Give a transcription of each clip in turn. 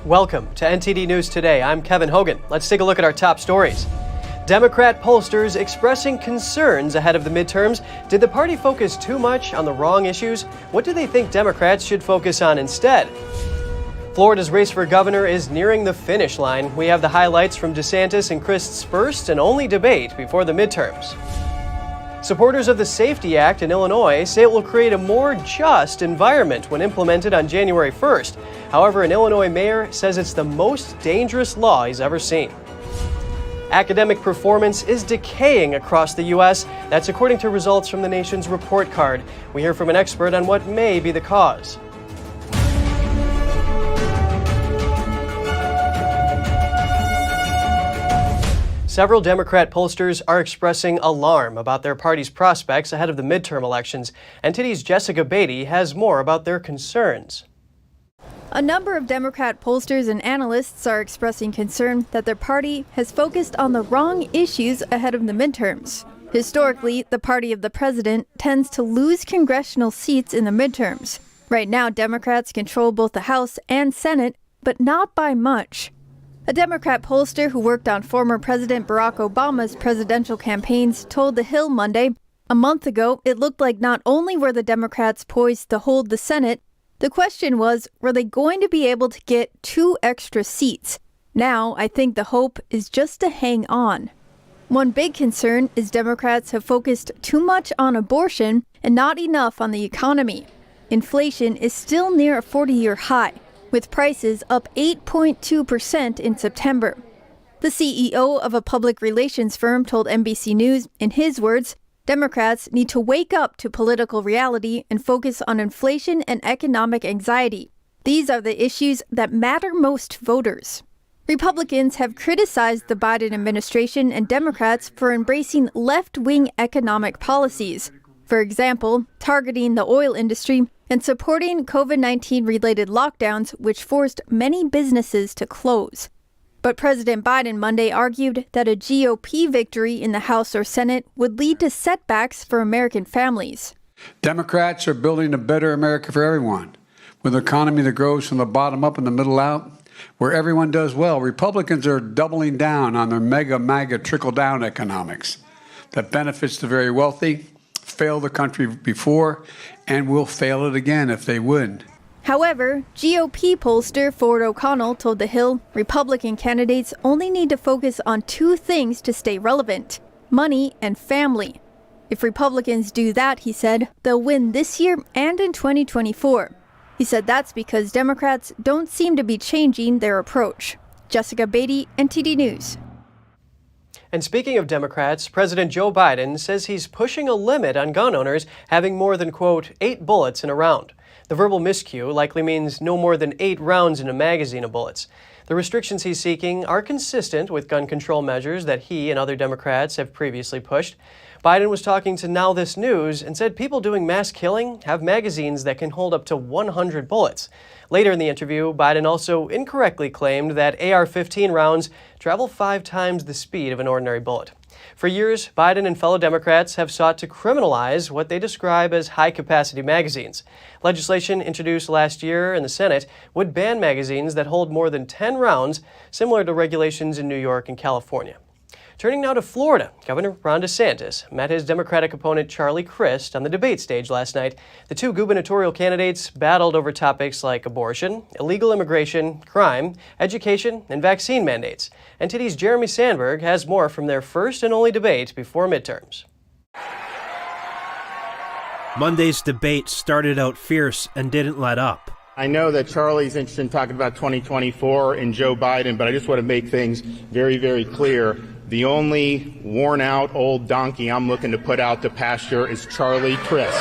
Welcome to NTD News Today. I'm Kevin Hogan. Let's take a look at our top stories. Democrat pollsters expressing concerns ahead of the midterms. Did the party focus too much on the wrong issues? What do they think Democrats should focus on instead? Florida's race for governor is nearing the finish line. We have the highlights from DeSantis and Crist's first and only debate before the midterms. Supporters of the Safety Act in Illinois say it will create a more just environment when implemented on January 1st. However, an Illinois mayor says it's the most dangerous law he's ever seen. Academic performance is decaying across the U.S. That's according to results from the nation's report card. We hear from an expert on what may be the cause. Several Democrat pollsters are expressing alarm about their party's prospects ahead of the midterm elections. NTD's Jessica Beatty has more about their concerns. A number of Democrat pollsters and analysts are expressing concern that their party has focused on the wrong issues ahead of the midterms. Historically, the party of the president tends to lose congressional seats in the midterms. Right now, Democrats control both the House and Senate, but not by much. A Democrat pollster who worked on former President Barack Obama's presidential campaigns told The Hill Monday, a month ago, it looked like not only were the Democrats poised to hold the Senate, the question was, were they going to be able to get 2 extra seats? Now, I think the hope is just to hang on. One big concern is Democrats have focused too much on abortion and not enough on the economy. Inflation is still near a 40-year high, with prices up 8.2% in September. The CEO of a public relations firm told NBC News, in his words, Democrats need to wake up to political reality and focus on inflation and economic anxiety. These are the issues that matter most to voters. Republicans have criticized the Biden administration and Democrats for embracing left-wing economic policies. For example, targeting the oil industry and supporting COVID-19 related lockdowns, which forced many businesses to close. But President Biden Monday argued that a GOP victory in the House or Senate would lead to setbacks for American families. Democrats are building a better America for everyone, with an economy that grows from the bottom up and the middle out, where everyone does well. Republicans are doubling down on their MAGA trickle-down economics that benefits the very wealthy, failed the country before, and will fail it again if they win. However, GOP pollster Ford O'Connell told The Hill Republican candidates only need to focus on 2 things to stay relevant: money and family. If Republicans do that, he said, they'll win this year and in 2024. He said that's because Democrats don't seem to be changing their approach. Jessica Beatty, NTD News. And speaking of Democrats, President Joe Biden says he's pushing a limit on gun owners having more than, quote, 8 bullets in a round. The verbal miscue likely means no more than 8 rounds in a magazine of bullets. The restrictions he's seeking are consistent with gun control measures that he and other Democrats have previously pushed. Biden was talking to Now This News and said people doing mass killing have magazines that can hold up to 100 bullets. Later in the interview, Biden also incorrectly claimed that AR-15 rounds travel 5 times the speed of an ordinary bullet. For years, Biden and fellow Democrats have sought to criminalize what they describe as high-capacity magazines. Legislation introduced last year in the Senate would ban magazines that hold more than 10 rounds, similar to regulations in New York and California. Turning now to Florida, Governor Ron DeSantis met his Democratic opponent Charlie Crist on the debate stage last night. The 2 gubernatorial candidates battled over topics like abortion, illegal immigration, crime, education, and vaccine mandates. NTD's Jeremy Sandberg has more from their first and only debate before midterms. Monday's debate started out fierce and didn't let up. I know that Charlie's interested in talking about 2024 and Joe Biden, but I just want to make things very, very clear. The only worn-out old donkey I'm looking to put out to pasture is Charlie Crist.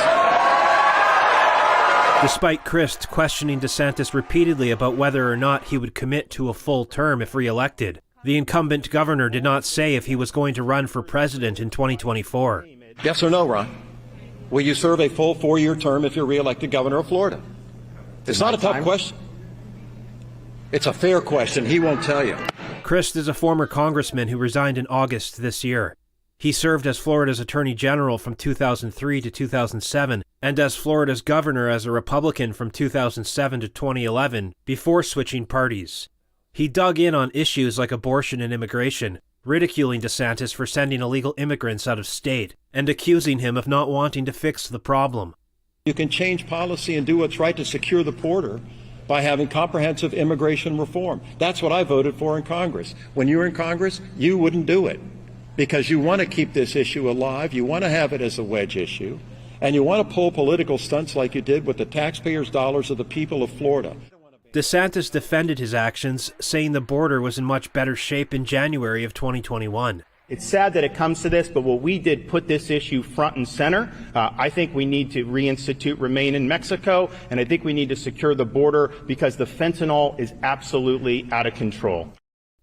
Despite Crist questioning DeSantis repeatedly about whether or not he would commit to a full term if reelected, the incumbent governor did not say if he was going to run for president in 2024. Yes or no, Ron? Will you serve a full 4-year term if you're reelected governor of Florida? It's not a tough question. It's a fair question. He won't tell you. Crist is a former congressman who resigned in August this year. He served as Florida's Attorney General from 2003 to 2007 and as Florida's governor as a Republican from 2007 to 2011 before switching parties. He dug in on issues like abortion and immigration, ridiculing DeSantis for sending illegal immigrants out of state and accusing him of not wanting to fix the problem. You can change policy and do what's right to secure the border by having comprehensive immigration reform. That's what I voted for in Congress. When you were in Congress, you wouldn't do it because you want to keep this issue alive. You want to have it as a wedge issue, and you want to pull political stunts like you did with the taxpayers' dollars of the people of Florida. DeSantis defended his actions, saying the border was in much better shape in January of 2021. It's sad that it comes to this, but what we did put this issue front and center. I think we need to reinstitute Remain in Mexico, and I think we need to secure the border because the fentanyl is absolutely out of control.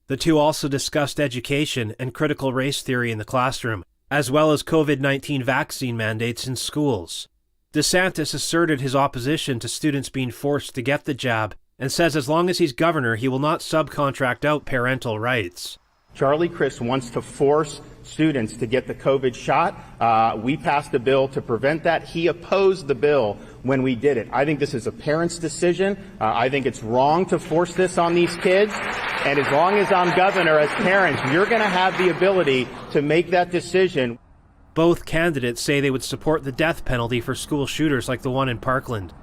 The two also discussed education and critical race theory in the classroom, as well as COVID-19 vaccine mandates in schools. DeSantis asserted his opposition to students being forced to get the jab and says as long as he's governor, he will not subcontract out parental rights. Charlie Crist wants to force students to get the COVID shot. We passed a bill to prevent that. He opposed the bill when we did it. I think this is a parent's decision. I think it's wrong to force this on these kids. And as long as I'm governor, as parents, you're going to have the ability to make that decision. Both candidates say they would support the death penalty for school shooters like the one in Parkland.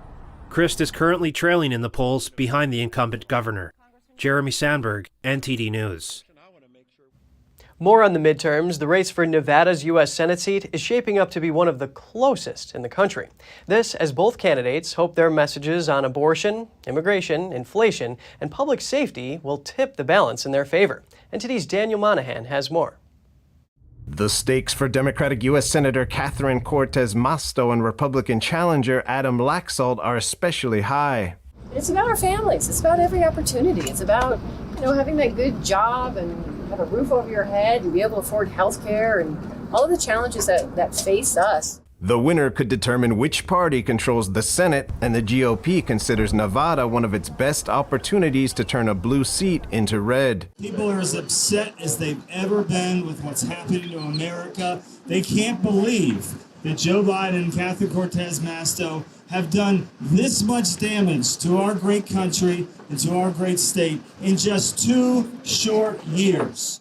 Crist is currently trailing in the polls behind the incumbent governor. Jeremy Sandberg, NTD News. More on the midterms. The race for Nevada's U.S. Senate seat is shaping up to be one of the closest in the country. This as both candidates hope their messages on abortion, immigration, inflation, and public safety will tip the balance in their favor. NTD's Daniel Monahan has more. The stakes for Democratic U.S. Senator Catherine Cortez Masto and Republican challenger Adam Laxalt are especially high. It's about our families. It's about every opportunity. It's about, having that good job and have a roof over your head and be able to afford health care and all of the challenges that face us. The winner could determine which party controls the Senate, and the GOP considers Nevada one of its best opportunities to turn a blue seat into red. People are as upset as they've ever been with what's happening to America. They can't believe that Joe Biden and Catherine Cortez Masto have done this much damage to our great country and to our great state in just 2 short years.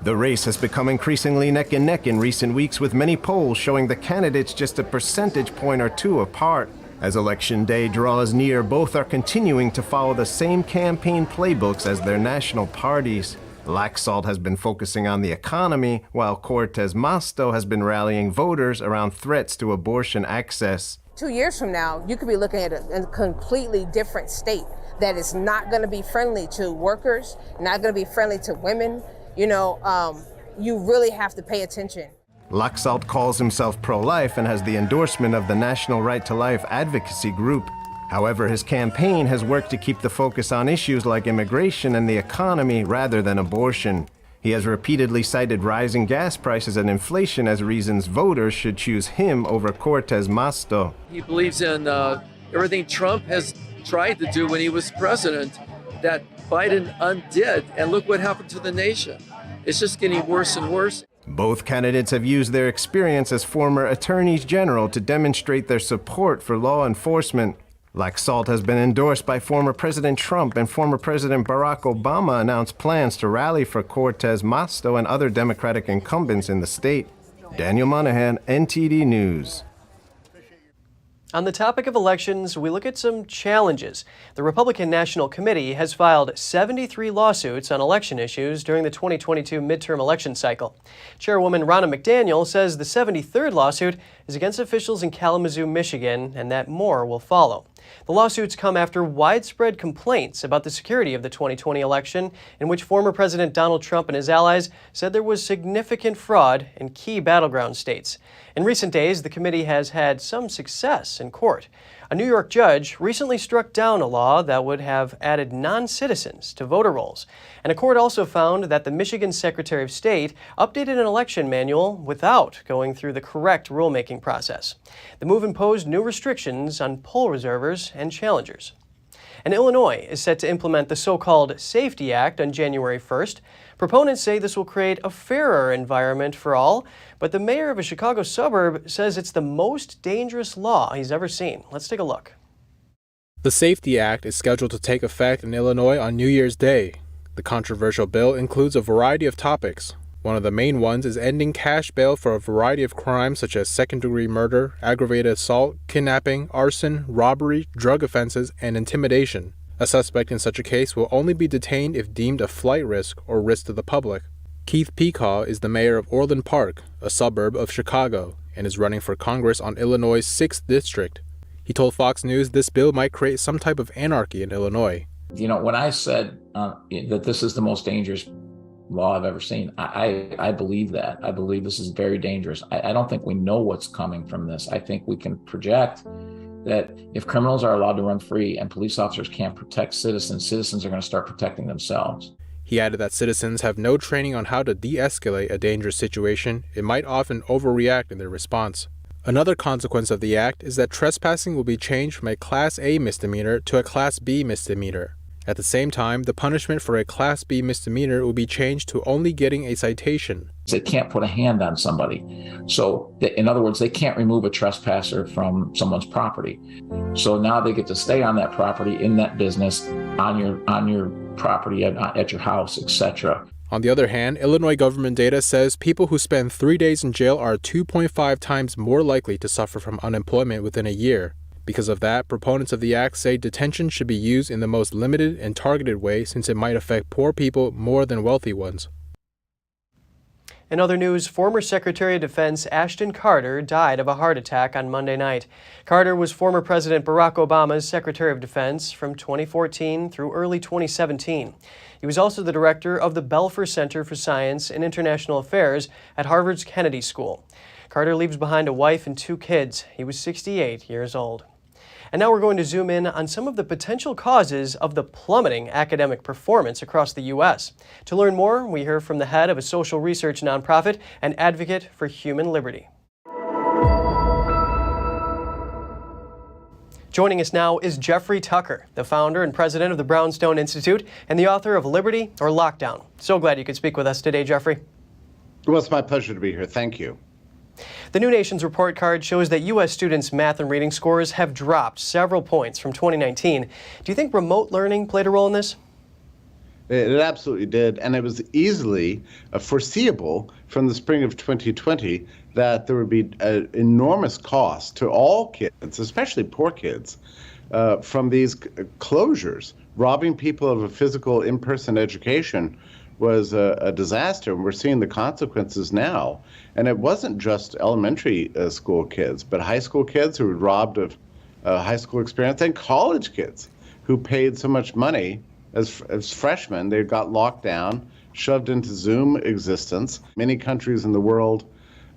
The race has become increasingly neck and neck in recent weeks, with many polls showing the candidates just a percentage point or two apart. As Election Day draws near, both are continuing to follow the same campaign playbooks as their national parties. Laxalt has been focusing on the economy, while Cortez Masto has been rallying voters around threats to abortion access. 2 years from now, you could be looking at a completely different state that is not going to be friendly to workers, not going to be friendly to women. You really have to pay attention. Laxalt calls himself pro-life and has the endorsement of the National Right to Life advocacy group. However, his campaign has worked to keep the focus on issues like immigration and the economy rather than abortion. He has repeatedly cited rising gas prices and inflation as reasons voters should choose him over Cortez Masto. He believes in everything Trump has tried to do when he was president that Biden undid, and look what happened to the nation. It's just getting worse and worse. Both candidates have used their experience as former attorneys general to demonstrate their support for law enforcement. Laxalt has been endorsed by former President Trump, and former President Barack Obama announced plans to rally for Cortez Masto and other Democratic incumbents in the state. Daniel Monahan, NTD News. On the topic of elections, we look at some challenges. The Republican National Committee has filed 73 lawsuits on election issues during the 2022 midterm election cycle. Chairwoman Ronna McDaniel says the 73rd lawsuit is against officials in Kalamazoo, Michigan, and that more will follow. The lawsuits come after widespread complaints about the security of the 2020 election, in which former President Donald Trump and his allies said there was significant fraud in key battleground states. In recent days, the committee has had some success in court. A New York judge recently struck down a law that would have added non-citizens to voter rolls. And a court also found that the Michigan Secretary of State updated an election manual without going through the correct rulemaking process. The move imposed new restrictions on poll reservers and challengers. And Illinois is set to implement the so-called Safety Act on January 1st. Proponents say this will create a fairer environment for all, but the mayor of a Chicago suburb says it's the most dangerous law he's ever seen. Let's take a look. The Safety Act is scheduled to take effect in Illinois on New Year's Day. The controversial bill includes a variety of topics. One of the main ones is ending cash bail for a variety of crimes such as second-degree murder, aggravated assault, kidnapping, arson, robbery, drug offenses, and intimidation. A suspect in such a case will only be detained if deemed a flight risk or risk to the public. Keith Peacaw is the mayor of Orland Park, a suburb of Chicago, and is running for Congress on Illinois' 6th District. He told Fox News this bill might create some type of anarchy in Illinois. You know, when I said that this is the most dangerous law I've ever seen, I believe that. I believe this is very dangerous. I don't think we know what's coming from this. I think we can project that if criminals are allowed to run free and police officers can't protect citizens, citizens are going to start protecting themselves. He added that citizens have no training on how to de-escalate a dangerous situation. It might often overreact in their response. Another consequence of the act is that trespassing will be changed from a Class A misdemeanor to a Class B misdemeanor. At the same time, the punishment for a Class B misdemeanor will be changed to only getting a citation. They can't put a hand on somebody. So, in other words, they can't remove a trespasser from someone's property. So now they get to stay on that property, in that business, on your property, at your house, etc. On the other hand, Illinois government data says people who spend 3 days in jail are 2.5 times more likely to suffer from unemployment within a year. Because of that, proponents of the act say detention should be used in the most limited and targeted way since it might affect poor people more than wealthy ones. In other news, former Secretary of Defense Ashton Carter died of a heart attack on Monday night. Carter was former President Barack Obama's Secretary of Defense from 2014 through early 2017. He was also the director of the Belfer Center for Science and International Affairs at Harvard's Kennedy School. Carter leaves behind a wife and 2 kids. He was 68 years old. And now we're going to zoom in on some of the potential causes of the plummeting academic performance across the U.S. To learn more, we hear from the head of a social research nonprofit and advocate for human liberty. Joining us now is Jeffrey Tucker, the founder and president of the Brownstone Institute and the author of Liberty or Lockdown. So glad you could speak with us today, Jeffrey. Well, it's my pleasure to be here. Thank you. The New Nation's report card shows that U.S. students' math and reading scores have dropped several points from 2019. Do you think remote learning played a role in this? It absolutely did, and it was easily foreseeable from the spring of 2020 that there would be an enormous cost to all kids, especially poor kids, from these closures. Robbing people of a physical in-person education was a disaster, and we're seeing the consequences now. And it wasn't just elementary school kids, but high school kids who were robbed of high school experience, and college kids who paid so much money as freshmen. They got locked down, shoved into Zoom existence. Many countries in the world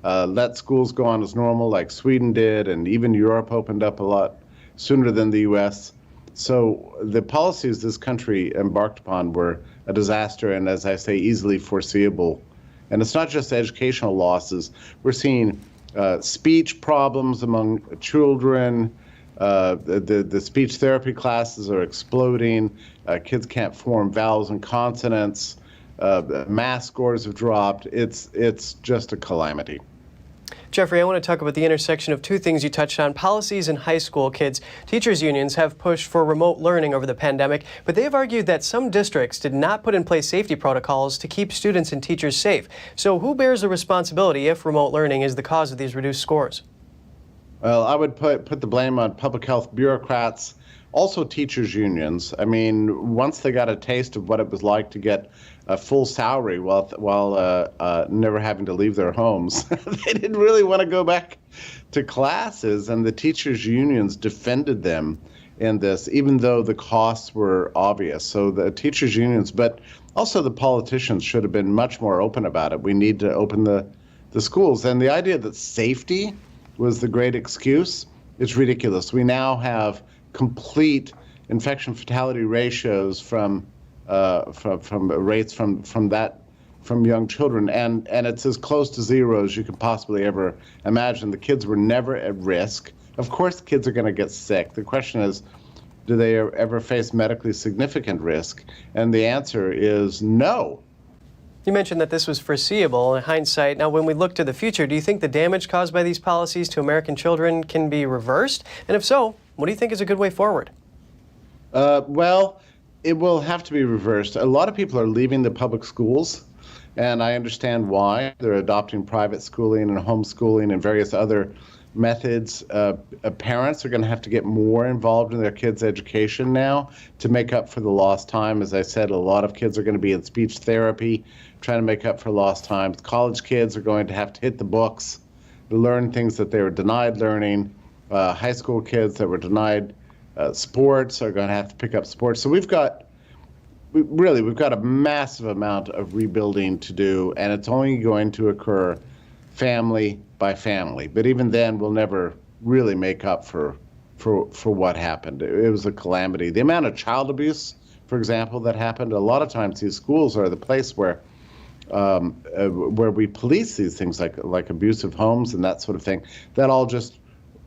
let schools go on as normal, like Sweden did, and even Europe opened up a lot sooner than the U.S. So the policies this country embarked upon were a disaster, and as I say, easily foreseeable. And it's not just educational losses. We're seeing speech problems among children. The speech therapy classes are exploding. Kids can't form vowels and consonants. Math scores have dropped. It's just a calamity. Jeffrey, I want to talk about the intersection of 2 things you touched on: policies and high school kids. Teachers' unions have pushed for remote learning over the pandemic, but they have argued that some districts did not put in place safety protocols to keep students and teachers safe. So who bears the responsibility if remote learning is the cause of these reduced scores? Well, I would put the blame on public health bureaucrats, also teachers' unions. I mean, once they got a taste of what it was like to get a full salary while never having to leave their homes, they didn't really want to go back to classes, and the teachers' unions defended them in this, even though the costs were obvious. So the teachers' unions, but also the politicians, should have been much more open about it. We need to open the schools. And the idea that safety was the great excuse is ridiculous. We now have complete infection fatality ratios from rates from young children, and it's as close to zero as you could possibly ever imagine. The kids were never at risk. Of course, kids are going to get sick. The question is, do they ever face medically significant risk? And the answer is no. You mentioned that this was foreseeable in hindsight. Now, when we look to the future, do you think the damage caused by these policies to American children can be reversed? And if so, what do you think is a good way forward? Well, it will have to be reversed. A lot of people are leaving the public schools, and I understand why. They're adopting private schooling and homeschooling and various other methods. Parents are going to have to get more involved in their kids' education now to make up for the lost time. As I said, a lot of kids are going to be in speech therapy, trying to make up for lost time. College kids are going to have to hit the books, learn things that they were denied learning. High school kids that were denied sports are going to have to pick up sports. So we've got a massive amount of rebuilding to do, and it's only going to occur family by family. But even then, we'll never really make up for what happened. It was a calamity. The amount of child abuse, for example, that happened, a lot of times these schools are the place where we police these things like abusive homes and that sort of thing. That all just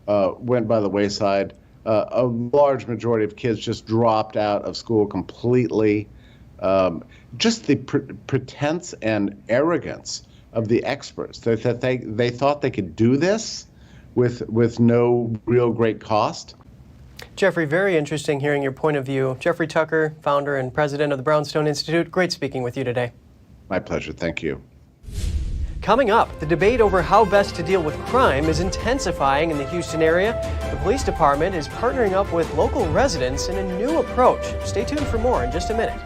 went by the wayside. A large majority of kids just dropped out of school completely. Just the pretense and arrogance of the experts that they thought they could do this with no real great cost. Jeffrey, very interesting hearing your point of view. Jeffrey Tucker, founder and president of the Brownstone Institute. Great speaking with you today. My pleasure. Thank you. Coming up, the debate over how best to deal with crime is intensifying in the Houston area. The police department is partnering up with local residents in a new approach. Stay tuned for more in just a minute.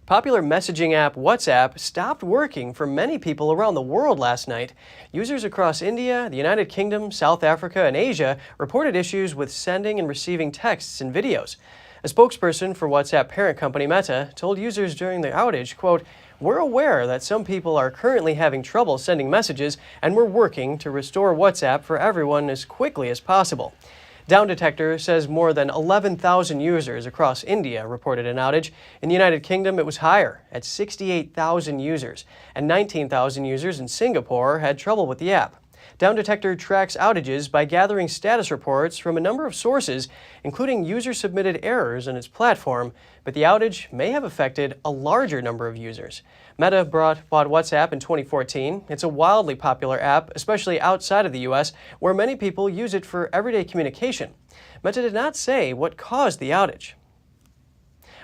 Popular messaging app WhatsApp stopped working for many people around the world last night. Users across India, the United Kingdom, South Africa, and Asia reported issues with sending and receiving texts and videos. A spokesperson for WhatsApp parent company Meta told users during the outage, quote, "We're aware that some people are currently having trouble sending messages, and we're working to restore WhatsApp for everyone as quickly as possible." Down Detector says more than 11,000 users across India reported an outage. In the United Kingdom, it was higher, at 68,000 users, and 19,000 users in Singapore had trouble with the app. Down Detector tracks outages by gathering status reports from a number of sources, including user-submitted errors in its platform, but the outage may have affected a larger number of users. Meta bought WhatsApp in 2014. It's a wildly popular app, especially outside of the U.S., where many people use it for everyday communication. Meta did not say what caused the outage.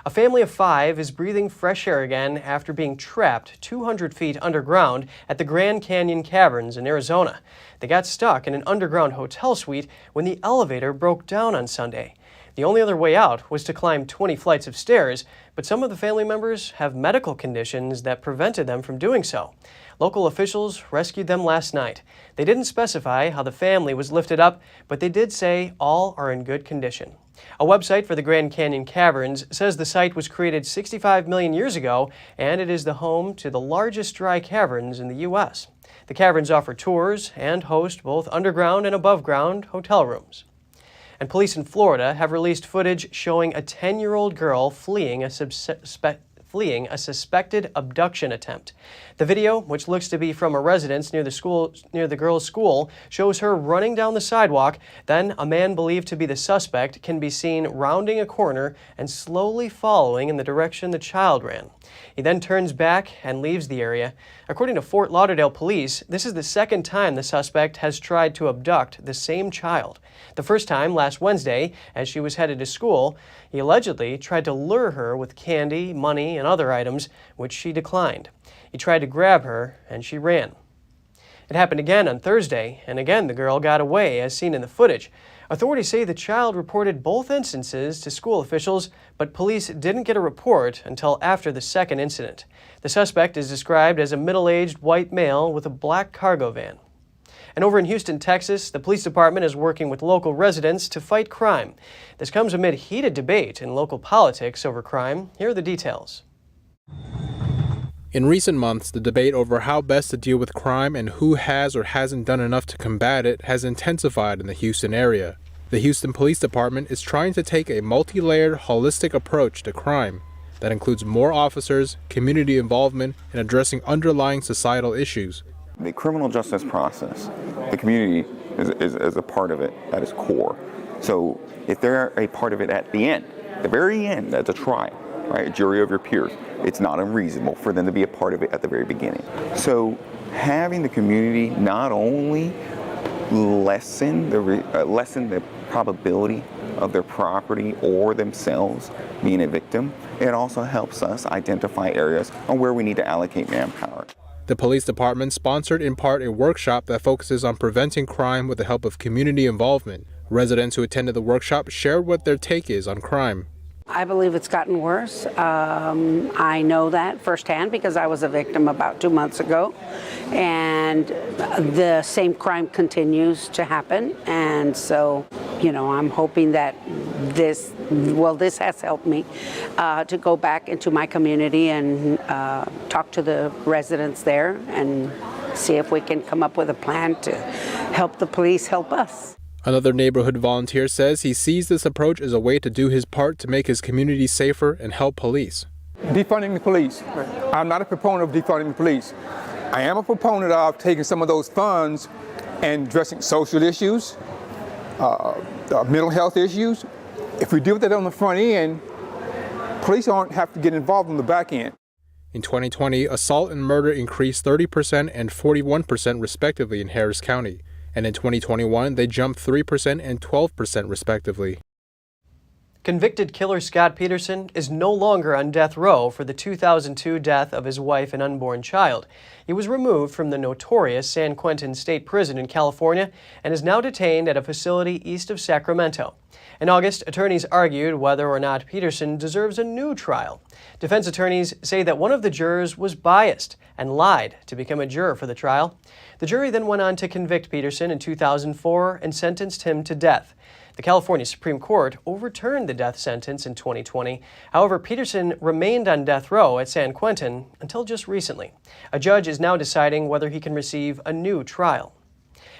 A family of 5 is breathing fresh air again after being trapped 200 feet underground at the Grand Canyon Caverns in Arizona. They got stuck in an underground hotel suite when the elevator broke down on Sunday. The only other way out was to climb 20 flights of stairs, but some of the family members have medical conditions that prevented them from doing so. Local officials rescued them last night. They didn't specify how the family was lifted up, but they did say all are in good condition. A website for the Grand Canyon Caverns says the site was created 65 million years ago, and it is the home to the largest dry caverns in the U.S. The caverns offer tours and host both underground and above-ground hotel rooms. And police in Florida have released footage showing a 10-year-old girl fleeing a suspected abduction attempt. The video, which looks to be from a residence near the girl's school, shows her running down the sidewalk. Then a man believed to be the suspect can be seen rounding a corner and slowly following in the direction the child ran. He then turns back and leaves the area. According to Fort Lauderdale police, this is the second time the suspect has tried to abduct the same child. The first time last Wednesday, as she was headed to school, he allegedly tried to lure her with candy, money, and other items, which she declined. He tried to grab her, and she ran. It happened again on Thursday, and again the girl got away, as seen in the footage. Authorities say the child reported both instances to school officials, but police didn't get a report until after the second incident. The suspect is described as a middle-aged white male with a black cargo van. And over in Houston, Texas, the police department is working with local residents to fight crime. This comes amid heated debate in local politics over crime. Here are the details. In recent months, the debate over how best to deal with crime and who has or hasn't done enough to combat it has intensified in the Houston area. The Houston Police Department is trying to take a multi-layered, holistic approach to crime that includes more officers, community involvement, and addressing underlying societal issues. The criminal justice process, the community is a part of it that is core. So if they're a part of it at the end, the very end, at the trial, right, a jury of your peers, it's not unreasonable for them to be a part of it at the very beginning. So having the community not only lessen the probability of their property or themselves being a victim, it also helps us identify areas on where we need to allocate manpower. The police department sponsored in part a workshop that focuses on preventing crime with the help of community involvement. Residents who attended the workshop shared what their take is on crime. I believe it's gotten worse. I know that firsthand because I was a victim about 2 months ago, and the same crime continues to happen. And so, I'm hoping that this has helped me to go back into my community and talk to the residents there and see if we can come up with a plan to help the police help us. Another neighborhood volunteer says he sees this approach as a way to do his part to make his community safer and help police. Defunding the police. I'm not a proponent of defunding the police. I am a proponent of taking some of those funds and addressing social issues, mental health issues. If we do that on the front end, police don't have to get involved on the back end. In 2020, assault and murder increased 30% and 41% respectively in Harris County. And in 2021, they jumped 3% and 12% respectively. Convicted killer Scott Peterson is no longer on death row for the 2002 death of his wife and unborn child. He was removed from the notorious San Quentin State Prison in California and is now detained at a facility east of Sacramento. In August, attorneys argued whether or not Peterson deserves a new trial. Defense attorneys say that one of the jurors was biased and lied to become a juror for the trial. The jury then went on to convict Peterson in 2004 and sentenced him to death. The California Supreme Court overturned the death sentence in 2020. However, Peterson remained on death row at San Quentin until just recently. A judge is now deciding whether he can receive a new trial.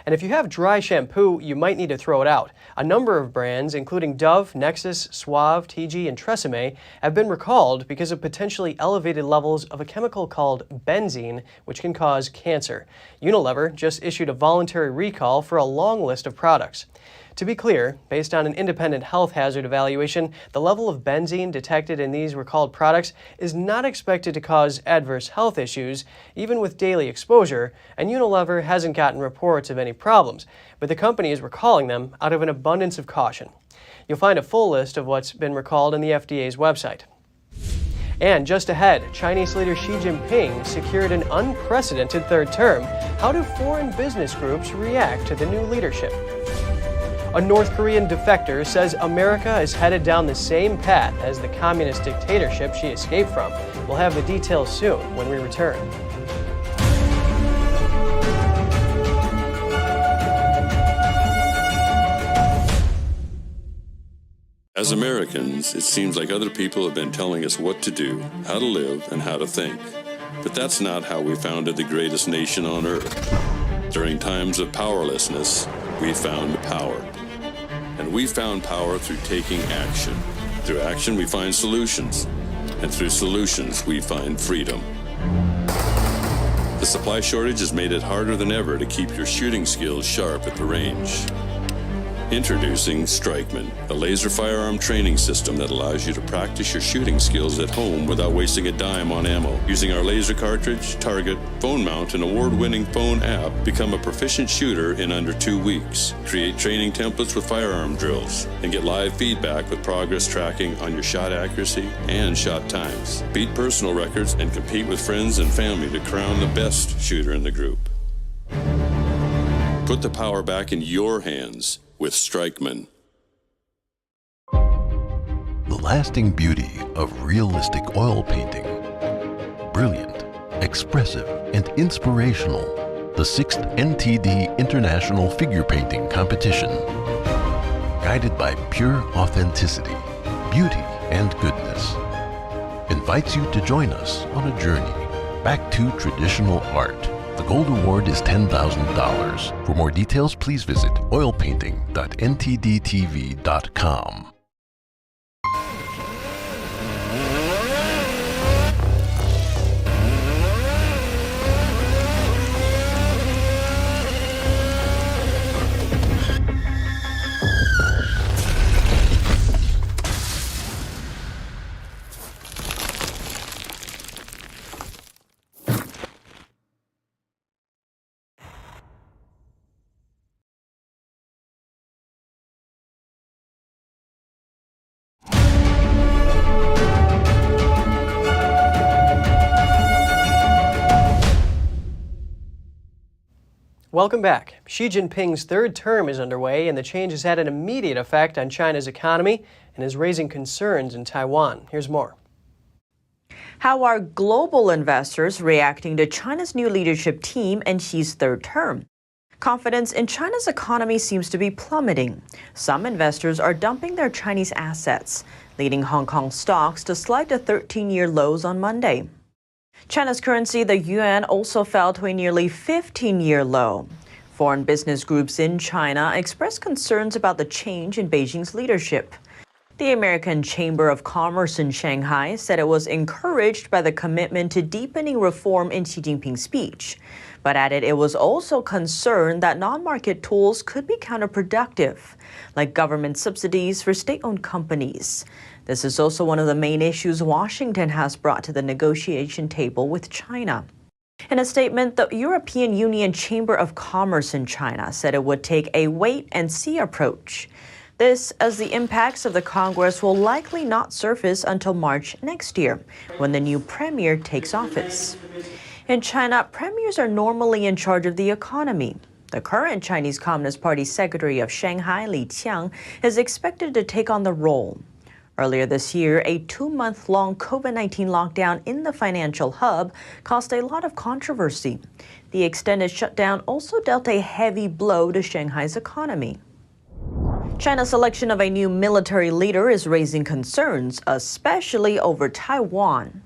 And if you have dry shampoo, you might need to throw it out. A number of brands, including Dove, Nexus, Suave, TG, and Tresemme, have been recalled because of potentially elevated levels of a chemical called benzene, which can cause cancer. Unilever just issued a voluntary recall for a long list of products. To be clear, based on an independent health hazard evaluation, the level of benzene detected in these recalled products is not expected to cause adverse health issues, even with daily exposure, and Unilever hasn't gotten reports of any problems, but the company is recalling them out of an abundance of caution. You'll find a full list of what's been recalled on the FDA's website. And just ahead, Chinese leader Xi Jinping secured an unprecedented third term. How do foreign business groups react to the new leadership? A North Korean defector says America is headed down the same path as the communist dictatorship she escaped from. We'll have the details soon when we return. As Americans, it seems like other people have been telling us what to do, how to live, and how to think. But that's not how we founded the greatest nation on earth. During times of powerlessness, we found power. And we found power through taking action. Through action, we find solutions. And through solutions, we find freedom. The supply shortage has made it harder than ever to keep your shooting skills sharp at the range. Introducing Strikeman, a laser firearm training system that allows you to practice your shooting skills at home without wasting a dime on ammo. Using our laser cartridge, target, phone mount, and award-winning phone app, become a proficient shooter in under 2 weeks. Create training templates with firearm drills, and get live feedback with progress tracking on your shot accuracy and shot times. Beat personal records and compete with friends and family to crown the best shooter in the group. Put the power back in your hands with Strikeman. The lasting beauty of realistic oil painting. Brilliant, expressive, and inspirational. The 6th NTD International Figure Painting Competition. Guided by pure authenticity, beauty, and goodness. Invites you to join us on a journey back to traditional art. The Gold Award is $10,000. For more details, please visit oilpainting.ntdtv.com. Welcome back. Xi Jinping's third term is underway, and the change has had an immediate effect on China's economy and is raising concerns in Taiwan. Here's more. How are global investors reacting to China's new leadership team and Xi's third term? Confidence in China's economy seems to be plummeting. Some investors are dumping their Chinese assets, leading Hong Kong stocks to slide to 13-year lows on Monday. China's currency, the yuan, also fell to a nearly 15-year low. Foreign business groups in China expressed concerns about the change in Beijing's leadership. The American Chamber of Commerce in Shanghai said it was encouraged by the commitment to deepening reform in Xi Jinping's speech, but added it was also concerned that non-market tools could be counterproductive, like government subsidies for state-owned companies. This is also one of the main issues Washington has brought to the negotiation table with China. In a statement, the European Union Chamber of Commerce in China said it would take a wait-and-see approach. This, as the impacts of the Congress will likely not surface until March next year, when the new premier takes office. In China, premiers are normally in charge of the economy. The current Chinese Communist Party Secretary of Shanghai, Li Qiang, is expected to take on the role. Earlier this year, a 2-month-long COVID-19 lockdown in the financial hub caused a lot of controversy. The extended shutdown also dealt a heavy blow to Shanghai's economy. China's selection of a new military leader is raising concerns, especially over Taiwan.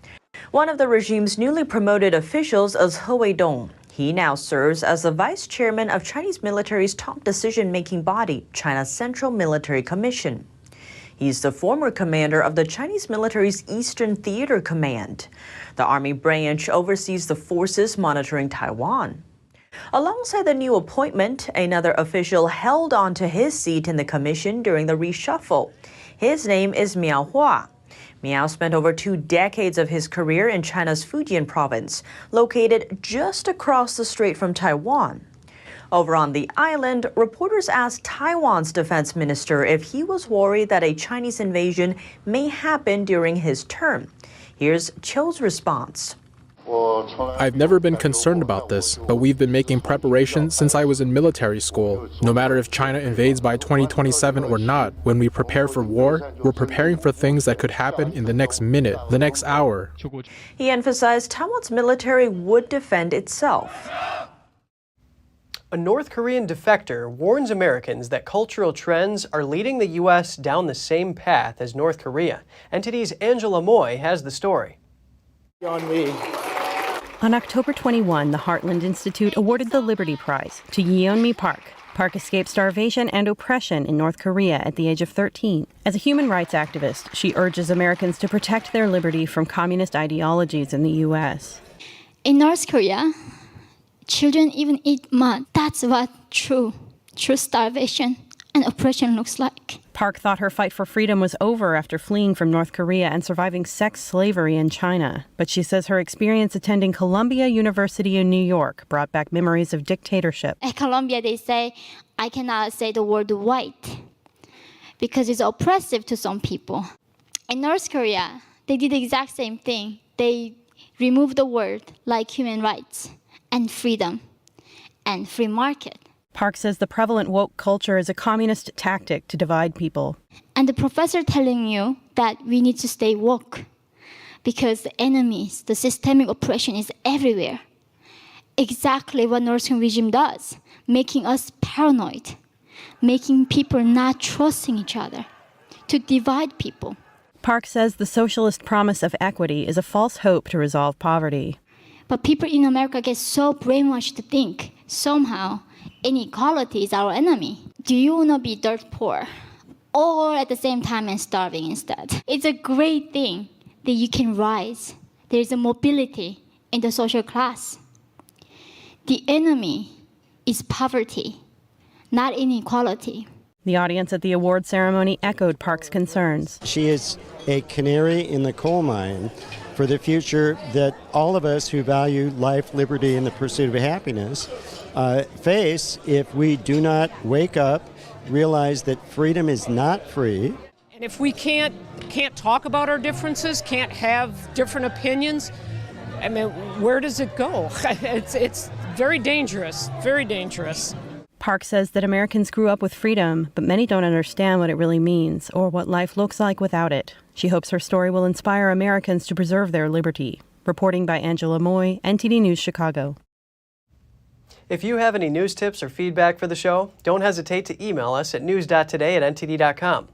One of the regime's newly promoted officials is He Weidong. He now serves as the vice chairman of Chinese military's top decision-making body, China's Central Military Commission. He's the former commander of the Chinese military's Eastern Theater Command. The army branch oversees the forces monitoring Taiwan. Alongside the new appointment, another official held on to his seat in the commission during the reshuffle. His name is Miao Hua. Miao spent over 2 decades of his career in China's Fujian province, located just across the strait from Taiwan. Over on the island, reporters asked Taiwan's defense minister if he was worried that a Chinese invasion may happen during his term. Here's Chou's response. I've never been concerned about this, but we've been making preparations since I was in military school. No matter if China invades by 2027 or not, when we prepare for war, we're preparing for things that could happen in the next minute, the next hour. He emphasized Taiwan's military would defend itself. A North Korean defector warns Americans that cultural trends are leading the U.S. down the same path as North Korea. NTD's Angela Moy has the story. On October 21, the Heartland Institute awarded the Liberty Prize to Yeonmi Park. Park escaped starvation and oppression in North Korea at the age of 13. As a human rights activist, she urges Americans to protect their liberty from communist ideologies in the U.S. In North Korea, children even eat mud. That's what true starvation and oppression looks like. Park thought her fight for freedom was over after fleeing from North Korea and surviving sex slavery in China. But she says her experience attending Columbia University in New York brought back memories of dictatorship. At Columbia, they say, I cannot say the word white because it's oppressive to some people. In North Korea, they did the exact same thing. They removed the word like human rights and freedom and free market. Park says the prevalent woke culture is a communist tactic to divide people. And the professor telling you that we need to stay woke because the enemies, the systemic oppression is everywhere. Exactly what North Korean regime does, making us paranoid, making people not trusting each other, to divide people. Park says the socialist promise of equity is a false hope to resolve poverty. But people in America get so brainwashed to think somehow inequality is our enemy. Do you want to be dirt poor or at the same time and starving instead? It's a great thing that you can rise. There's a mobility in the social class. The enemy is poverty, not inequality. The audience at the award ceremony echoed Park's concerns. She is a canary in the coal mine for the future that all of us who value life, liberty, and the pursuit of happiness face if we do not wake up, realize that freedom is not free. And if we can't talk about our differences, can't have different opinions, I mean, where does it go? It's very dangerous, very dangerous. Park says that Americans grew up with freedom, but many don't understand what it really means or what life looks like without it. She hopes her story will inspire Americans to preserve their liberty. Reporting by Angela Moy, NTD News, Chicago. If you have any news tips or feedback for the show, don't hesitate to email us at news.today@ntd.com.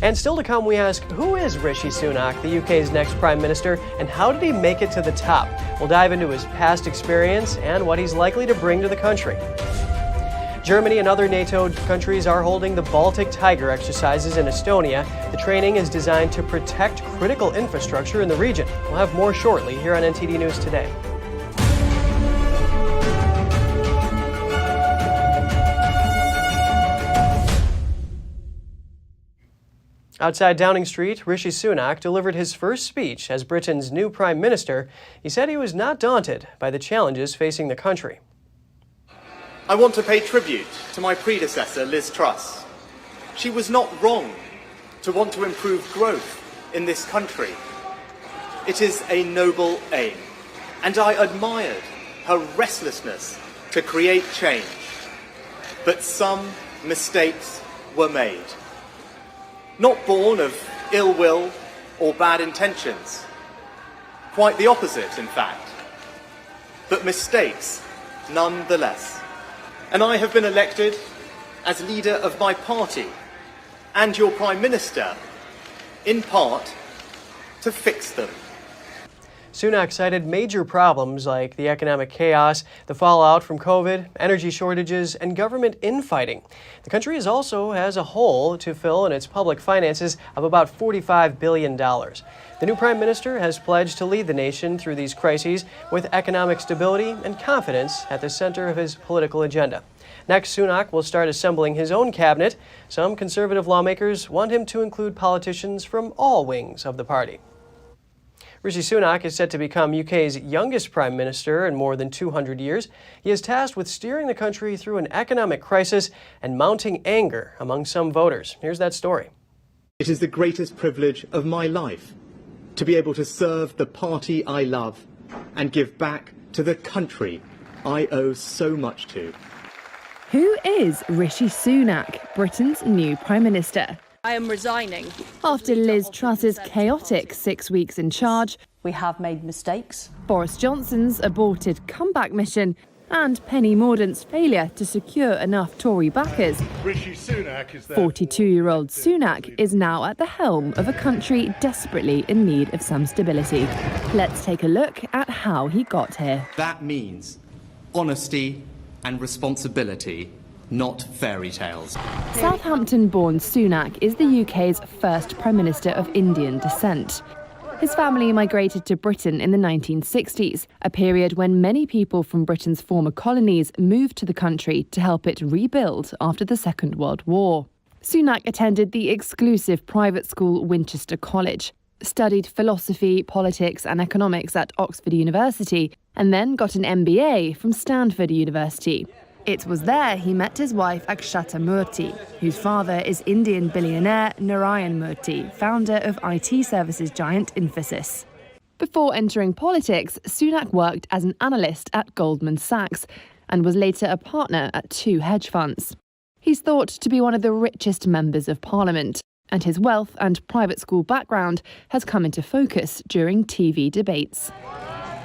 And still to come, we ask, who is Rishi Sunak, the UK's next Prime Minister, and how did he make it to the top? We'll dive into his past experience and what he's likely to bring to the country. Germany and other NATO countries are holding the Baltic Tiger exercises in Estonia. The training is designed to protect critical infrastructure in the region. We'll have more shortly here on NTD News Today. Outside Downing Street, Rishi Sunak delivered his first speech as Britain's new Prime Minister. He said he was not daunted by the challenges facing the country. I want to pay tribute to my predecessor, Liz Truss. She was not wrong to want to improve growth in this country. It is a noble aim, and I admired her restlessness to create change. But some mistakes were made. Not born of ill will or bad intentions. Quite the opposite, in fact. But mistakes nonetheless. And I have been elected as leader of my party and your Prime Minister, in part, to fix them. Sunak cited major problems like the economic chaos, the fallout from COVID, energy shortages, and government infighting. The country also has a hole to fill in its public finances of about $45 billion. The new Prime Minister has pledged to lead the nation through these crises with economic stability and confidence at the center of his political agenda. Next, Sunak will start assembling his own cabinet. Some conservative lawmakers want him to include politicians from all wings of the party. Rishi Sunak is set to become UK's youngest Prime Minister in more than 200 years. He is tasked with steering the country through an economic crisis and mounting anger among some voters. Here's that story. It is the greatest privilege of my life to be able to serve the party I love and give back to the country I owe so much to. Who is Rishi Sunak, Britain's new Prime Minister? I am resigning. After Liz Truss's chaotic 6 weeks in charge, we have made mistakes. Boris Johnson's aborted comeback mission, and Penny Mordaunt's failure to secure enough Tory backers, 42-year-old Sunak is now at the helm of a country desperately in need of some stability. Let's take a look at how he got here. That means honesty and responsibility, not fairy tales. Southampton-born Sunak is the UK's first Prime Minister of Indian descent. His family migrated to Britain in the 1960s, a period when many people from Britain's former colonies moved to the country to help it rebuild after the Second World War. Sunak attended the exclusive private school Winchester College, studied philosophy, politics and economics at Oxford University, and then got an MBA from Stanford University. It was there he met his wife Akshata Murthy, whose father is Indian billionaire Narayan Murthy, founder of IT services giant Infosys. Before entering politics, Sunak worked as an analyst at Goldman Sachs and was later a partner at 2 hedge funds. He's thought to be one of the richest members of Parliament, and his wealth and private school background has come into focus during TV debates.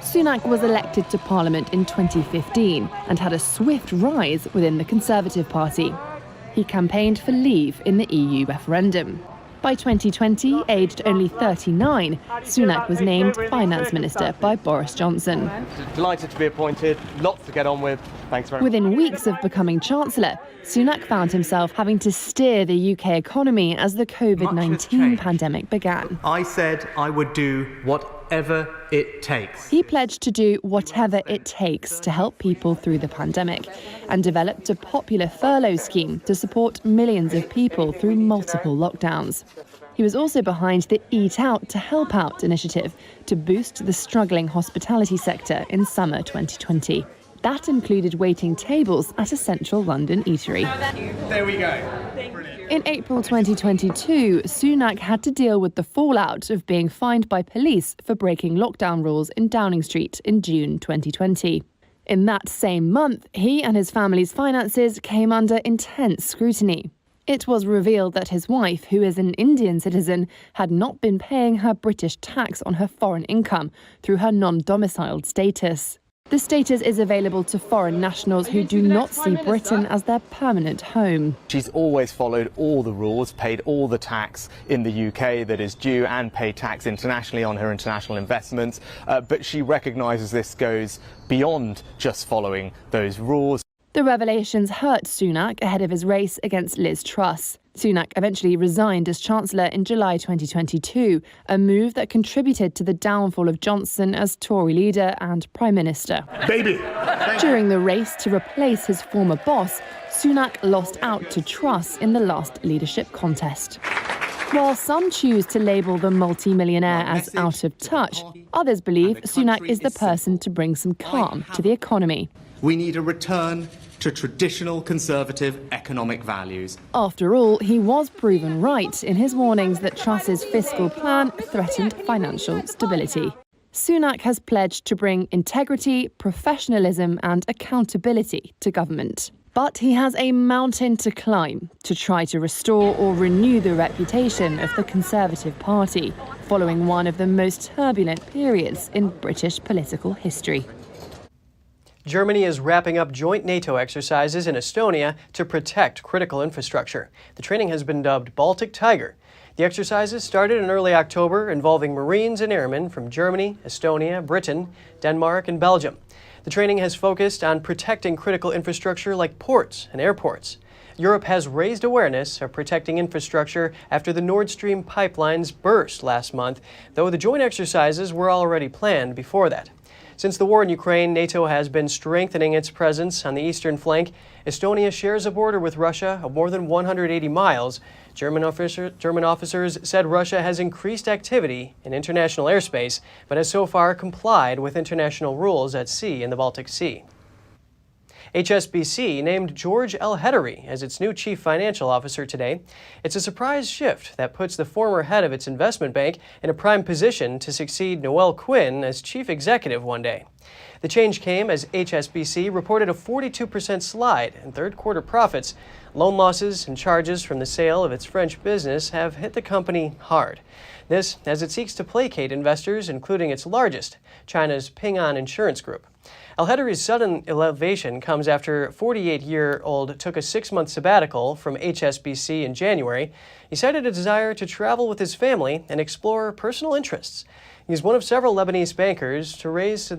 Sunak was elected to Parliament in 2015 and had a swift rise within the Conservative Party. He campaigned for leave in the EU referendum. By 2020, aged only 39, Sunak was named Finance Minister by Boris Johnson. Delighted to be appointed, lots to get on with. Thanks very much. Within weeks of becoming Chancellor, Sunak found himself having to steer the UK economy as the COVID-19 pandemic began. I said I would do whatever it takes. He pledged to do whatever it takes to help people through the pandemic and developed a popular furlough scheme to support millions of people through multiple lockdowns. He was also behind the Eat Out to Help Out initiative to boost the struggling hospitality sector in summer 2020. That included waiting tables at a central London eatery. There we go. In April 2022, Sunak had to deal with the fallout of being fined by police for breaking lockdown rules in Downing Street in June 2020. In that same month, he and his family's finances came under intense scrutiny. It was revealed that his wife, who is an Indian citizen, had not been paying her British tax on her foreign income through her non-domiciled status. The status is available to foreign nationals who do not see Britain as their permanent home. She's always followed all the rules, paid all the tax in the UK that is due, and paid tax internationally on her international investments. But she recognises this goes beyond just following those rules. The revelations hurt Sunak ahead of his race against Liz Truss. Sunak eventually resigned as Chancellor in July 2022, a move that contributed to the downfall of Johnson as Tory leader and Prime Minister. Baby! During the race to replace his former boss, Sunak lost out to Truss in the last leadership contest. While some choose to label the multi-millionaire as out of touch, others believe Sunak is the person to bring some calm to the economy. We need a return to traditional Conservative economic values. After all, he was proven right in his warnings that Truss's fiscal plan threatened financial stability. Sunak has pledged to bring integrity, professionalism and accountability to government. But he has a mountain to climb to try to restore or renew the reputation of the Conservative Party, following one of the most turbulent periods in British political history. Germany is wrapping up joint NATO exercises in Estonia to protect critical infrastructure. The training has been dubbed Baltic Tiger. The exercises started in early October, involving Marines and airmen from Germany, Estonia, Britain, Denmark, and Belgium. The training has focused on protecting critical infrastructure like ports and airports. Europe has raised awareness of protecting infrastructure after the Nord Stream pipelines burst last month, though the joint exercises were already planned before that. Since the war in Ukraine, NATO has been strengthening its presence on the eastern flank. Estonia shares a border with Russia of more than 180 miles. German officers said Russia has increased activity in international airspace, but has so far complied with international rules at sea in the Baltic Sea. HSBC named George Elhedery as its new chief financial officer today. It's a surprise shift that puts the former head of its investment bank in a prime position to succeed Noel Quinn as chief executive one day. The change came as HSBC reported a 42% slide in third-quarter profits. Loan losses and charges from the sale of its French business have hit the company hard. This as it seeks to placate investors, including its largest, China's Ping An Insurance Group. Elhedery's sudden elevation comes after 48-year-old took a 6-month sabbatical from HSBC in January. He cited a desire to travel with his family and explore personal interests. He's one of several Lebanese bankers to rise to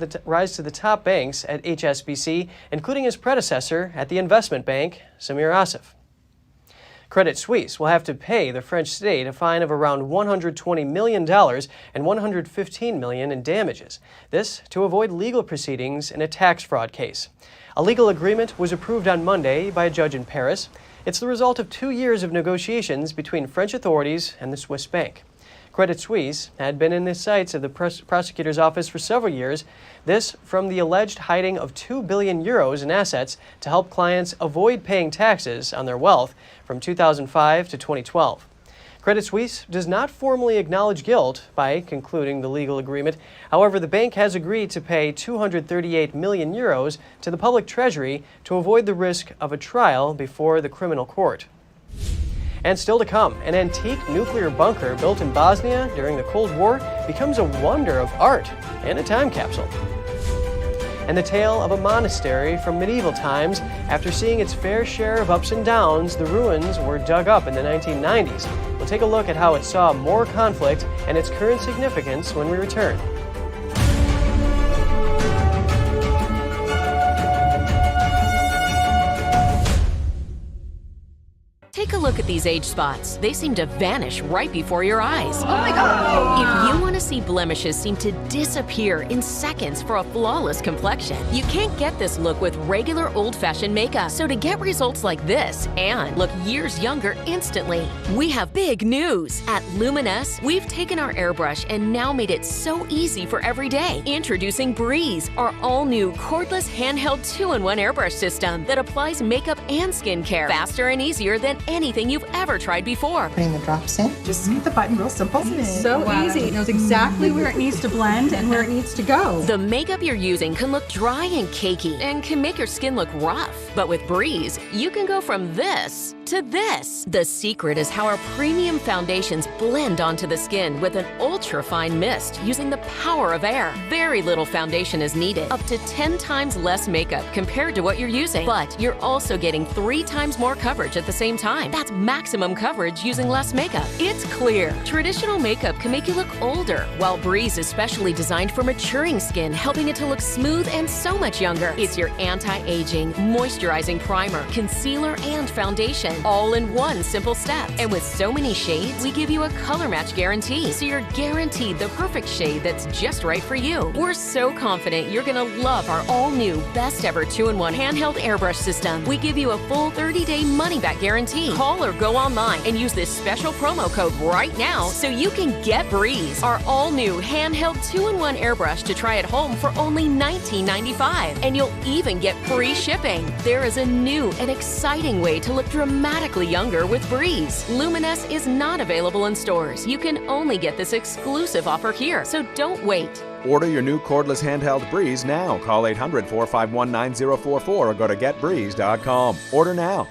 the top banks at HSBC, including his predecessor at the investment bank, Samir Asif. Credit Suisse will have to pay the French state a fine of around $120 million and $115 million in damages. This to avoid legal proceedings in a tax fraud case. A legal agreement was approved on Monday by a judge in Paris. It's the result of 2 years of negotiations between French authorities and the Swiss bank. Credit Suisse had been in the sights of the prosecutor's office for several years, this from the alleged hiding of 2 billion euros in assets to help clients avoid paying taxes on their wealth from 2005 to 2012. Credit Suisse does not formally acknowledge guilt by concluding the legal agreement. However, the bank has agreed to pay 238 million euros to the public treasury to avoid the risk of a trial before the criminal court. And still to come, an antique nuclear bunker built in Bosnia during the Cold War becomes a wonder of art and a time capsule. And the tale of a monastery from medieval times. After seeing its fair share of ups and downs, the ruins were dug up in the 1990s. We'll take a look at how it saw more conflict and its current significance when we return. Take a look at these age spots. They seem to vanish right before your eyes. Oh my God! If you want to see blemishes seem to disappear in seconds for a flawless complexion, you can't get this look with regular old-fashioned makeup. So to get results like this and look years younger instantly, we have big news. At Luminous, we've taken our airbrush and now made it so easy for every day. Introducing Breeze, our all-new cordless handheld 2-in-1 airbrush system that applies makeup and skincare faster and easier than anything anything you've ever tried before. Putting the drops in. Just hit the button, real simple. Isn't it? So easy. It knows exactly where it needs to blend and where it needs to go. The makeup you're using can look dry and cakey and can make your skin look rough. But with Breeze, you can go from this to this. The secret is how our premium foundations blend onto the skin with an ultra-fine mist using the power of air. Very little foundation is needed, up to 10 times less makeup compared to what you're using. But you're also getting 3 times more coverage at the same time. That's maximum coverage using less makeup. It's clear. Traditional makeup can make you look older, while Breeze is specially designed for maturing skin, helping it to look smooth and so much younger. It's your anti-aging, moisturizing primer, concealer, and foundation, all in one simple step. And with so many shades, we give you a color match guarantee, so you're guaranteed the perfect shade that's just right for you. We're so confident you're gonna love our all-new, best-ever 2-in-1 handheld airbrush system. We give you a full 30-day money-back guarantee. Call or go online and use this special promo code right now so you can get Breeze, our all-new handheld 2-in-1 airbrush to try at home for only $19.95. And you'll even get free shipping. There is a new and exciting way to look dramatically younger with Breeze. Luminous is not available in stores. You can only get this exclusive offer here, so don't wait. Order your new cordless handheld Breeze now. Call 800-451-9044 or go to getbreeze.com. Order now.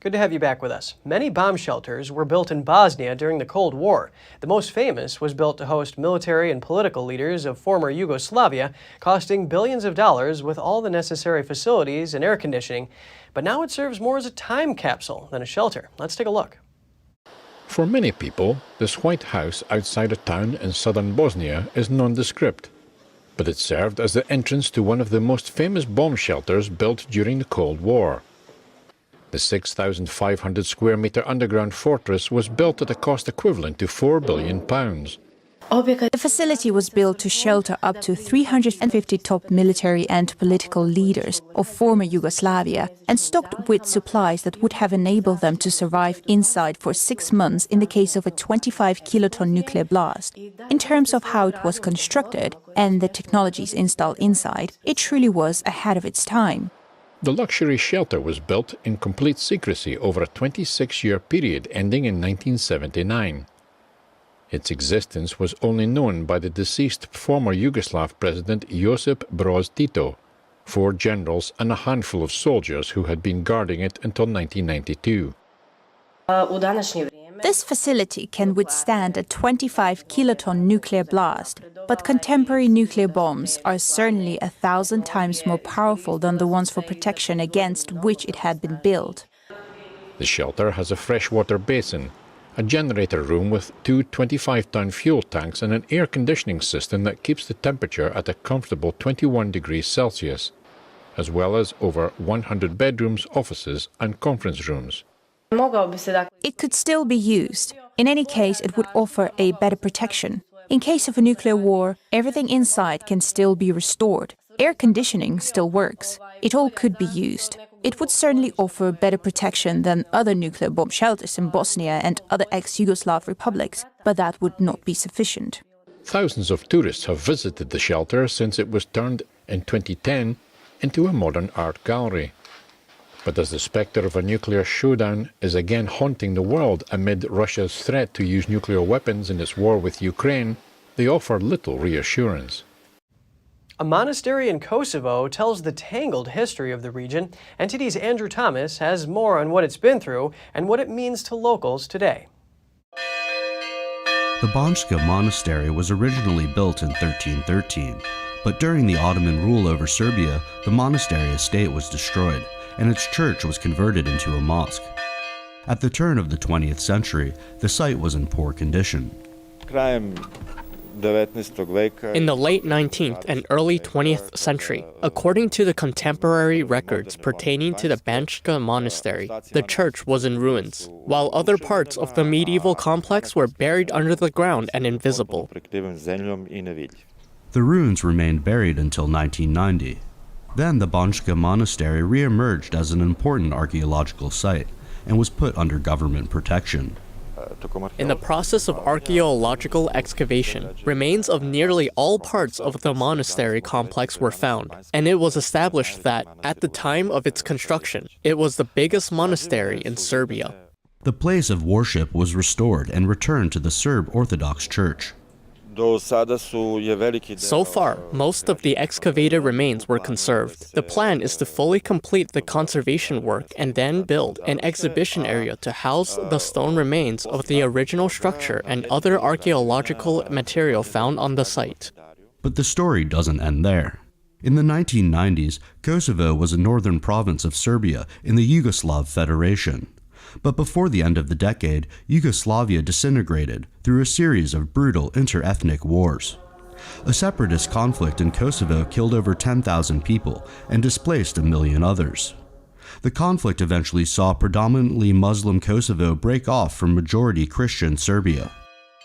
Good to have you back with us. Many bomb shelters were built in Bosnia during the Cold War. The most famous was built to host military and political leaders of former Yugoslavia, costing billions of dollars with all the necessary facilities and air conditioning. But now it serves more as a time capsule than a shelter. Let's take a look. For many people, this white house outside a town in southern Bosnia is nondescript. But it served as the entrance to one of the most famous bomb shelters built during the Cold War. The 6,500 square meter underground fortress was built at a cost equivalent to £4 billion. The facility was built to shelter up to 350 top military and political leaders of former Yugoslavia and stocked with supplies that would have enabled them to survive inside for 6 months in the case of a 25-kiloton nuclear blast. In terms of how it was constructed and the technologies installed inside, it truly was ahead of its time. The luxury shelter was built in complete secrecy over a 26-year period ending in 1979. Its existence was only known by the deceased former Yugoslav president Josip Broz Tito, 4 generals and a handful of soldiers who had been guarding it until 1992. This facility can withstand a 25-kiloton nuclear blast, but contemporary nuclear bombs are certainly 1,000 times more powerful than the ones for protection against which it had been built. The shelter has a freshwater basin, a generator room with 2 25-ton fuel tanks and an air conditioning system that keeps the temperature at a comfortable 21 degrees Celsius, as well as over 100 bedrooms, offices and conference rooms. It could still be used. In any case, it would offer a better protection. In case of a nuclear war, everything inside can still be restored. Air conditioning still works. It all could be used. It would certainly offer better protection than other nuclear bomb shelters in Bosnia and other ex-Yugoslav republics, but that would not be sufficient. Thousands of tourists have visited the shelter since it was turned in 2010 into a modern art gallery. But as the spectre of a nuclear showdown is again haunting the world amid Russia's threat to use nuclear weapons in its war with Ukraine, they offer little reassurance. A monastery in Kosovo tells the tangled history of the region. NTD's Andrew Thomas has more on what it's been through and what it means to locals today. The Banjska Monastery was originally built in 1313, but during the Ottoman rule over Serbia, the monastery estate was destroyed, and its church was converted into a mosque. At the turn of the 20th century, the site was in poor condition. In the late 19th and early 20th century, according to the contemporary records pertaining to the Banjska Monastery, the church was in ruins, while other parts of the medieval complex were buried under the ground and invisible. The ruins remained buried until 1990. Then the Banjska Monastery re-emerged as an important archaeological site and was put under government protection. In the process of archaeological excavation, remains of nearly all parts of the monastery complex were found, and it was established that, at the time of its construction, it was the biggest monastery in Serbia. The place of worship was restored and returned to the Serb Orthodox Church. So far, most of the excavated remains were conserved. The plan is to fully complete the conservation work and then build an exhibition area to house the stone remains of the original structure and other archaeological material found on the site. But the story doesn't end there. In the 1990s, Kosovo was a northern province of Serbia in the Yugoslav Federation. But before the end of the decade, Yugoslavia disintegrated through a series of brutal inter-ethnic wars. A separatist conflict in Kosovo killed over 10,000 people and displaced 1 million others. The conflict eventually saw predominantly Muslim Kosovo break off from majority Christian Serbia.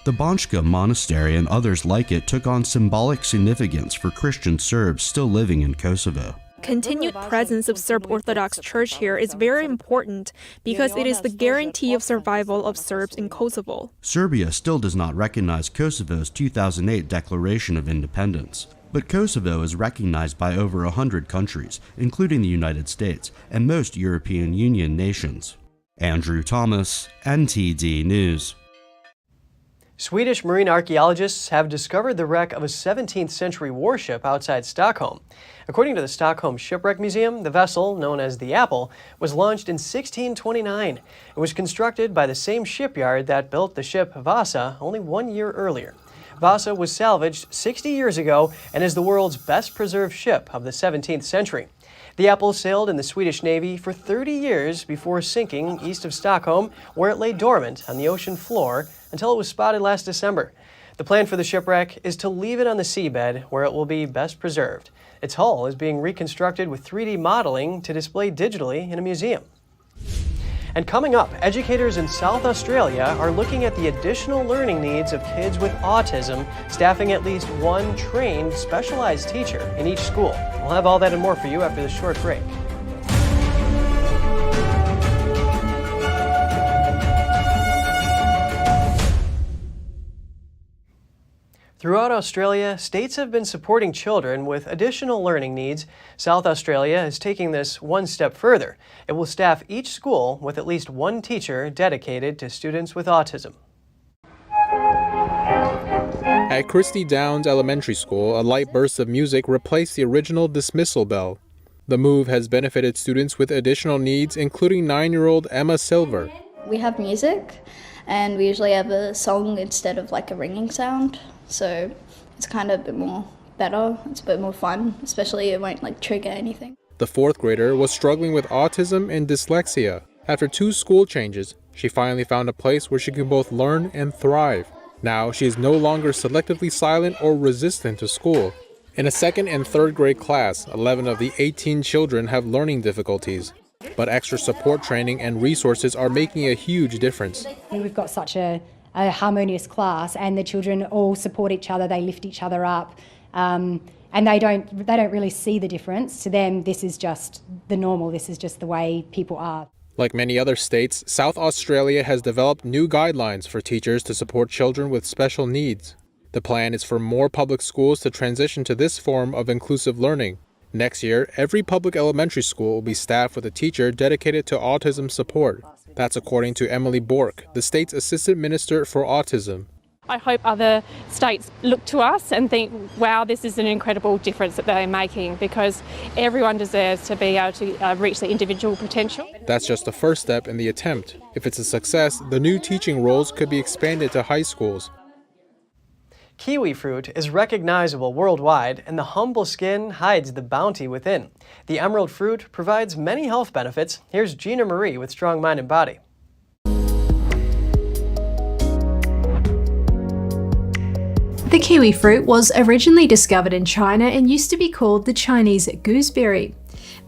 The Banjska Monastery and others like it took on symbolic significance for Christian Serbs still living in Kosovo. Continued presence of Serb Orthodox Church here is very important because it is the guarantee of survival of Serbs in Kosovo. Serbia still does not recognize Kosovo's 2008 Declaration of Independence, but Kosovo is recognized by over 100 countries, including the United States and most European Union nations. Andrew Thomas, NTD News. Swedish marine archaeologists have discovered the wreck of a 17th century warship outside Stockholm. According to the Stockholm Shipwreck Museum, the vessel, known as the Apple, was launched in 1629. It was constructed by the same shipyard that built the ship Vasa only 1 year earlier. Vasa was salvaged 60 years ago and is the world's best preserved ship of the 17th century. The Apple sailed in the Swedish Navy for 30 years before sinking east of Stockholm, where it lay dormant on the ocean floor until it was spotted last December. The plan for the shipwreck is to leave it on the seabed, where it will be best preserved. Its hull is being reconstructed with 3D modeling to display digitally in a museum. And coming up, educators in South Australia are looking at the additional learning needs of kids with autism, staffing at least one trained, specialized teacher in each school. We'll have all that and more for you after this short break. Throughout Australia, states have been supporting children with additional learning needs. South Australia is taking this one step further. It will staff each school with at least one teacher dedicated to students with autism. At Christie Downs Elementary School, a light burst of music replaced the original dismissal bell. The move has benefited students with additional needs, including 9-year-old Emma Silver. We have music, and we usually have a song instead of like a ringing sound. So it's kind of a bit more better, it's a bit more fun, especially it won't like trigger anything. The 4th grader was struggling with autism and dyslexia. After 2 school changes, she finally found a place where she can both learn and thrive. Now she is no longer selectively silent or resistant to school. In a 2nd and 3rd grade class, 11 of the 18 children have learning difficulties. But extra support training and resources are making a huge difference. We've got such a harmonious class, and the children all support each other, they lift each other up, and they don't really see the difference. To them, this is just the normal, this is just the way people are. Like many other states, South Australia has developed new guidelines for teachers to support children with special needs. The plan is for more public schools to transition to this form of inclusive learning. Next year, every public elementary school will be staffed with a teacher dedicated to autism support. That's according to Emily Bork, the state's Assistant Minister for Autism. I hope other states look to us and think, wow, this is an incredible difference that they're making, because everyone deserves to be able to reach their individual potential. That's just the first step in the attempt. If it's a success, the new teaching roles could be expanded to high schools. Kiwi fruit is recognizable worldwide, and the humble skin hides the bounty within. The emerald fruit provides many health benefits. Here's Gina Marie with Strong Mind and Body. The kiwi fruit was originally discovered in China and used to be called the Chinese gooseberry.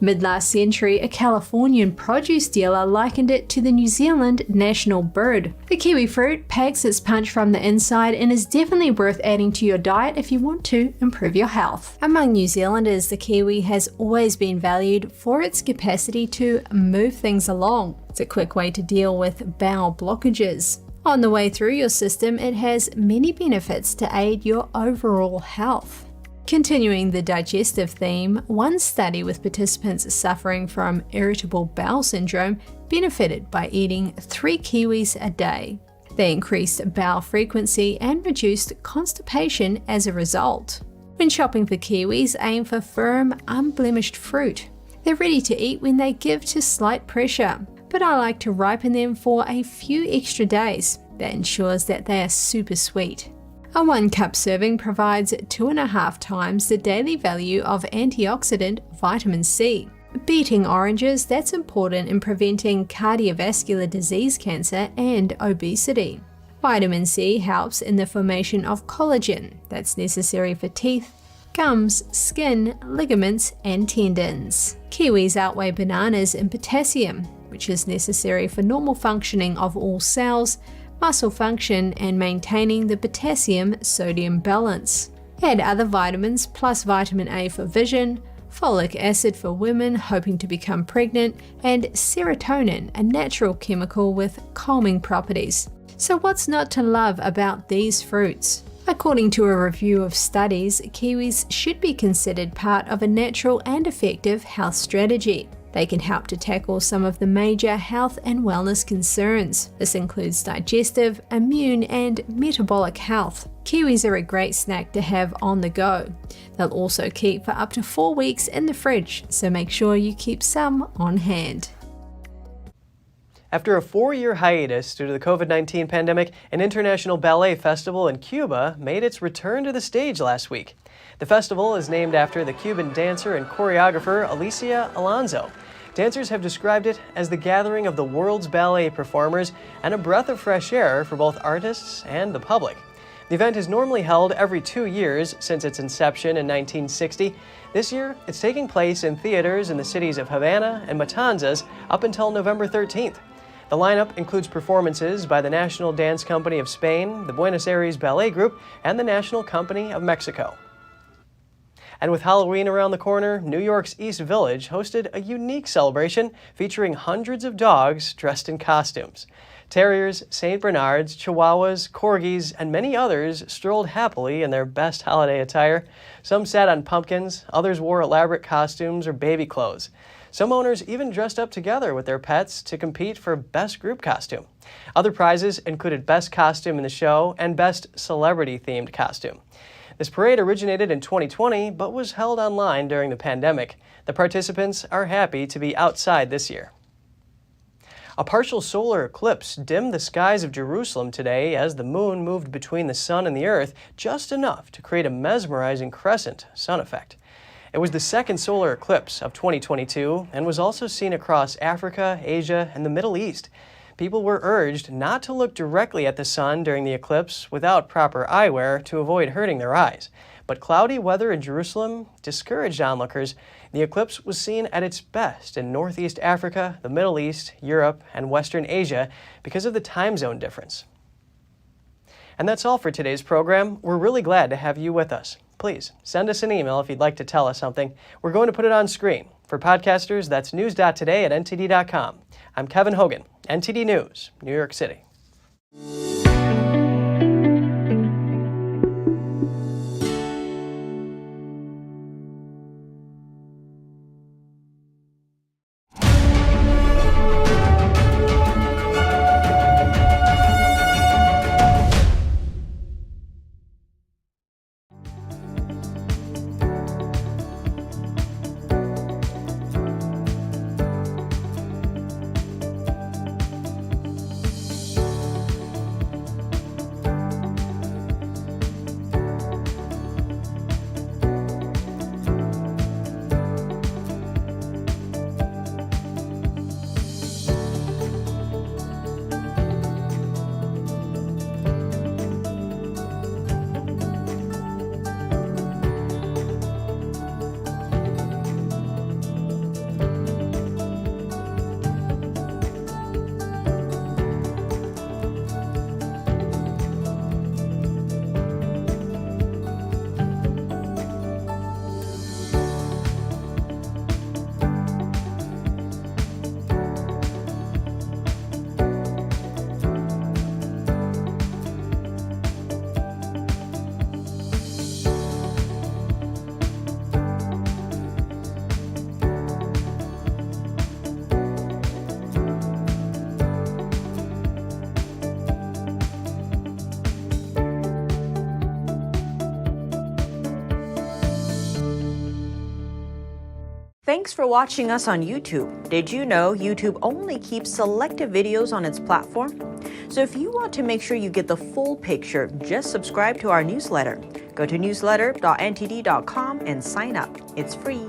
Mid-last century, a Californian produce dealer likened it to the New Zealand national bird. The kiwi fruit packs its punch from the inside and is definitely worth adding to your diet if you want to improve your health. Among New Zealanders, the kiwi has always been valued for its capacity to move things along. It's a quick way to deal with bowel blockages. On the way through your system, it has many benefits to aid your overall health. Continuing the digestive theme, one study with participants suffering from irritable bowel syndrome benefited by eating 3 kiwis a day. They increased bowel frequency and reduced constipation as a result. When shopping for kiwis, aim for firm, unblemished fruit. They're ready to eat when they give to slight pressure, but I like to ripen them for a few extra days. That ensures that they are super sweet. A 1-cup serving provides 2.5 times the daily value of antioxidant vitamin C. Beating oranges, that's important in preventing cardiovascular disease, cancer, and obesity. Vitamin C helps in the formation of collagen, that's necessary for teeth, gums, skin, ligaments, and tendons. Kiwis outweigh bananas in potassium, which is necessary for normal functioning of all cells, muscle function, and maintaining the potassium-sodium balance. Add other vitamins plus vitamin A for vision, folic acid for women hoping to become pregnant, and serotonin, a natural chemical with calming properties. So what's not to love about these fruits? According to a review of studies, kiwis should be considered part of a natural and effective health strategy. They can help to tackle some of the major health and wellness concerns. This includes digestive, immune, and metabolic health. Kiwis are a great snack to have on the go. They'll also keep for up to 4 weeks in the fridge, so make sure you keep some on hand. After a 4-year hiatus due to the COVID-19 pandemic, an international ballet festival in Cuba made its return to the stage last week. The festival is named after the Cuban dancer and choreographer Alicia Alonso. Dancers have described it as the gathering of the world's ballet performers and a breath of fresh air for both artists and the public. The event is normally held every 2 years since its inception in 1960. This year, it's taking place in theaters in the cities of Havana and Matanzas up until November 13th. The lineup includes performances by the National Dance Company of Spain, the Buenos Aires Ballet Group, and the National Company of Mexico. And with Halloween around the corner, New York's East Village hosted a unique celebration featuring hundreds of dogs dressed in costumes. Terriers, St. Bernards, Chihuahuas, Corgis, and many others strolled happily in their best holiday attire. Some sat on pumpkins, others wore elaborate costumes or baby clothes. Some owners even dressed up together with their pets to compete for Best Group Costume. Other prizes included Best Costume in the Show and Best Celebrity-Themed Costume. This parade originated in 2020, but was held online during the pandemic. The participants are happy to be outside this year. A partial solar eclipse dimmed the skies of Jerusalem today as the moon moved between the sun and the earth just enough to create a mesmerizing crescent sun effect. It was the second solar eclipse of 2022 and was also seen across Africa, Asia, and the Middle East. People were urged not to look directly at the sun during the eclipse without proper eyewear to avoid hurting their eyes. But cloudy weather in Jerusalem discouraged onlookers. The eclipse was seen at its best in Northeast Africa, the Middle East, Europe, and Western Asia because of the time zone difference. And that's all for today's program. We're really glad to have you with us. Please send us an email if you'd like to tell us something. We're going to put it on screen. For podcasters, that's news.today@ntd.com. I'm Kevin Hogan, NTD News, New York City. Thanks for watching us on YouTube. Did you know YouTube only keeps selective videos on its platform? So if you want to make sure you get the full picture, just subscribe to our newsletter. Go to newsletter.ntd.com and sign up. It's free.